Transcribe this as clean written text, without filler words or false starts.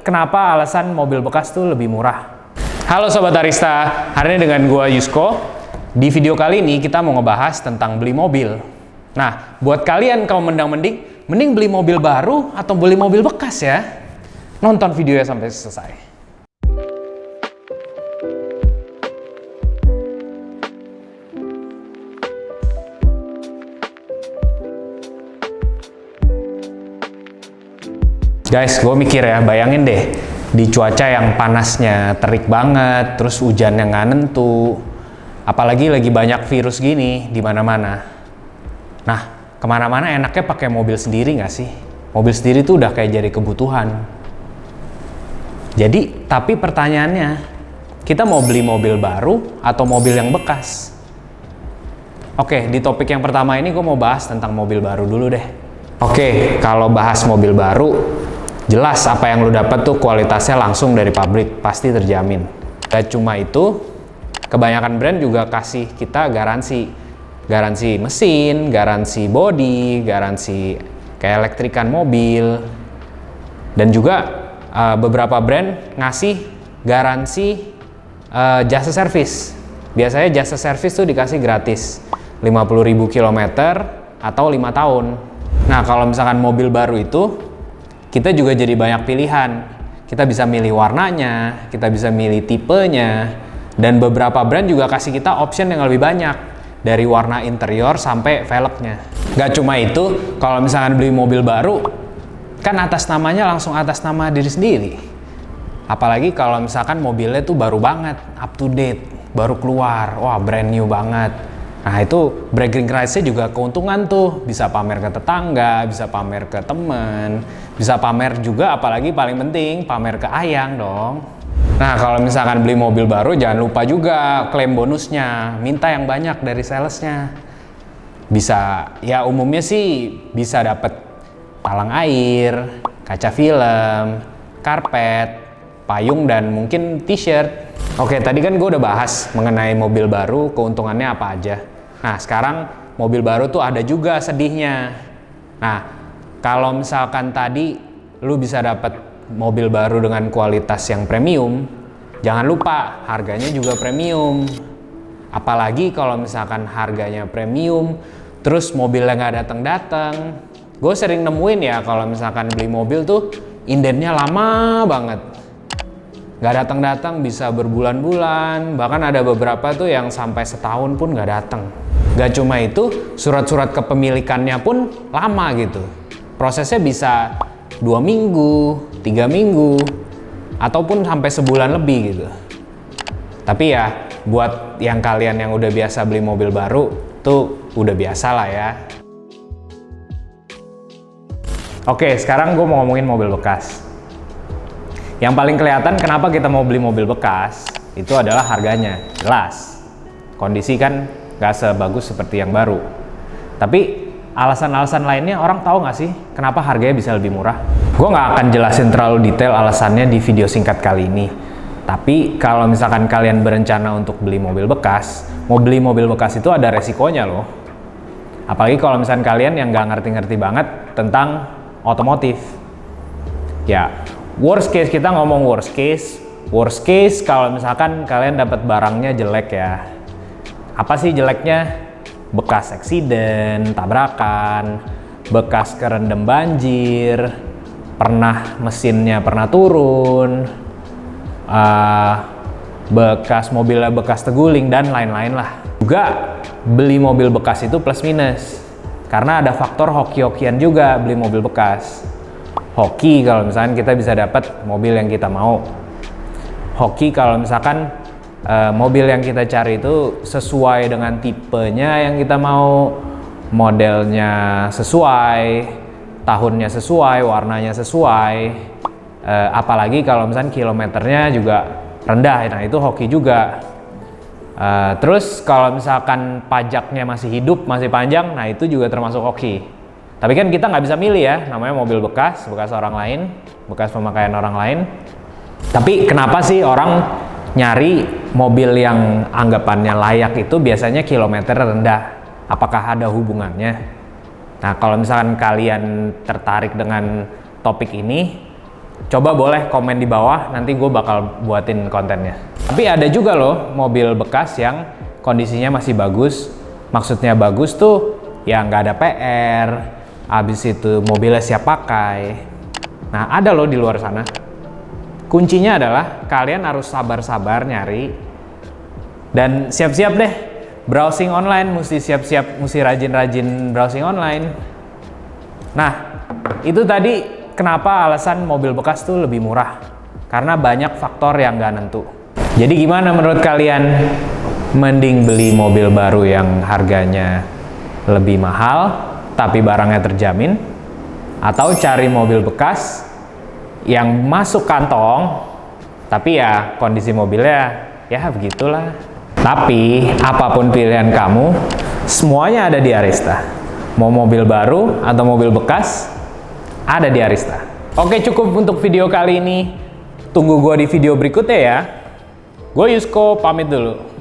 kenapa alasan mobil bekas tuh lebih murah. Halo Sobat Arista, hari ini dengan gua Yusko. Di video kali ini kita mau ngebahas tentang beli mobil. Nah, buat kalian kaum mendang-mending, mending beli mobil baru atau beli mobil bekas ya? Nonton videonya sampai selesai. Guys, gue mikir ya, bayangin deh, di cuaca yang panasnya terik banget, terus hujannya nggak nentu, apalagi lagi banyak virus gini di mana-mana. Nah, kemana-mana enaknya pakai mobil sendiri nggak sih? Mobil sendiri tuh udah kayak jadi kebutuhan. Jadi, tapi pertanyaannya, kita mau beli mobil baru atau mobil yang bekas? Oke, di topik yang pertama ini gue mau bahas tentang mobil baru dulu deh. Oke, kalau bahas mobil baru, jelas apa yang lu dapat tuh kualitasnya langsung dari pabrik, pasti terjamin. Gak cuma itu, kebanyakan brand juga kasih kita garansi. Garansi mesin, garansi bodi, garansi keelektrikan mobil. Dan juga beberapa brand ngasih garansi jasa servis. Biasanya jasa servis tuh dikasih gratis, 50.000 km atau 5 tahun. Nah, kalau misalkan mobil baru itu, kita juga jadi banyak pilihan. Kita bisa milih warnanya, kita bisa milih tipenya, dan beberapa brand juga kasih kita option yang lebih banyak, dari warna interior sampai velgnya. Gak cuma itu, kalau misalkan beli mobil baru, kan atas namanya langsung atas nama diri sendiri. Apalagi kalau misalkan mobilnya tuh baru banget, up to date, baru keluar, wah brand new banget. Nah itu bragging rights-nya juga keuntungan tuh, bisa pamer ke tetangga, bisa pamer ke temen, bisa pamer juga, apalagi paling penting pamer ke ayang dong. Nah kalau misalkan beli mobil baru, jangan lupa juga klaim bonusnya, minta yang banyak dari salesnya. Bisa, ya umumnya sih bisa dapet palang air, kaca film, karpet, payung, dan mungkin t-shirt. Oke, tadi kan gue udah bahas mengenai mobil baru, keuntungannya apa aja. Nah, sekarang mobil baru tuh ada juga sedihnya. Nah, kalau misalkan tadi lu bisa dapat mobil baru dengan kualitas yang premium, jangan lupa harganya juga premium. Apalagi kalau misalkan harganya premium, terus mobilnya nggak datang-datang. Gue sering nemuin ya, kalau misalkan beli mobil tuh indennya lama banget. Nggak datang-datang bisa berbulan-bulan, bahkan ada beberapa tuh yang sampai setahun pun nggak datang. Nggak cuma itu, surat-surat kepemilikannya pun lama gitu. Prosesnya bisa 2 minggu, 3 minggu, ataupun sampai sebulan lebih gitu. Tapi ya, buat yang kalian yang udah biasa beli mobil baru, tuh udah biasa lah ya. Oke, sekarang gue mau ngomongin mobil bekas. Yang paling kelihatan kenapa kita mau beli mobil bekas itu adalah harganya. Jelas, kondisi kan gak sebagus seperti yang baru. Tapi alasan-alasan lainnya orang tahu gak sih kenapa harganya bisa lebih murah? Gue gak akan jelasin terlalu detail alasannya di video singkat kali ini. Tapi kalau misalkan kalian berencana untuk beli mobil bekas, mau beli mobil bekas itu ada resikonya loh. Apalagi kalau misalkan kalian yang gak ngerti-ngerti banget tentang otomotif. Ya, worst case, kita ngomong worst case. Worst case kalau misalkan kalian dapat barangnya jelek ya. Apa sih jeleknya? Bekas eksiden, tabrakan, bekas kerendam banjir, mesinnya pernah turun, bekas mobilnya bekas teguling, dan lain-lain lah. Juga beli mobil bekas itu plus minus, karena ada faktor hoki-hokian juga beli mobil bekas. Hoki kalau misalkan kita bisa dapat mobil yang kita mau. Hoki kalau misalkan mobil yang kita cari itu sesuai dengan tipenya yang kita mau, modelnya sesuai, tahunnya sesuai, warnanya sesuai. Apalagi kalau misalkan kilometernya juga rendah, nah itu hoki juga. Terus kalau misalkan pajaknya masih hidup, masih panjang, nah itu juga termasuk hoki. Tapi kan kita nggak bisa milih ya, namanya mobil bekas, bekas orang lain, bekas pemakaian orang lain. Tapi kenapa sih orang nyari mobil yang anggapannya layak itu biasanya kilometer rendah? Apakah ada hubungannya? Nah, kalau misalkan kalian tertarik dengan topik ini, Coba boleh komen di bawah, nanti gue bakal buatin kontennya. Tapi ada juga loh mobil bekas yang kondisinya masih bagus. Maksudnya bagus tuh ya nggak ada PR, habis itu mobilnya siap pakai. Nah ada loh di luar sana. Kuncinya adalah kalian harus sabar-sabar nyari dan siap-siap deh browsing online, mesti siap-siap, mesti rajin-rajin browsing online. Nah itu tadi kenapa alasan mobil bekas tuh lebih murah, karena banyak faktor yang nggak nentu. Jadi gimana menurut kalian? Mending beli mobil baru yang harganya lebih mahal tapi barangnya terjamin, atau cari mobil bekas yang masuk kantong tapi ya kondisi mobilnya ya begitulah. Tapi apapun pilihan kamu, semuanya ada di Arista. Mau mobil baru atau mobil bekas, ada di Arista. Oke, cukup untuk video kali ini. Tunggu gue di video berikutnya ya. Gue Yusko, pamit dulu.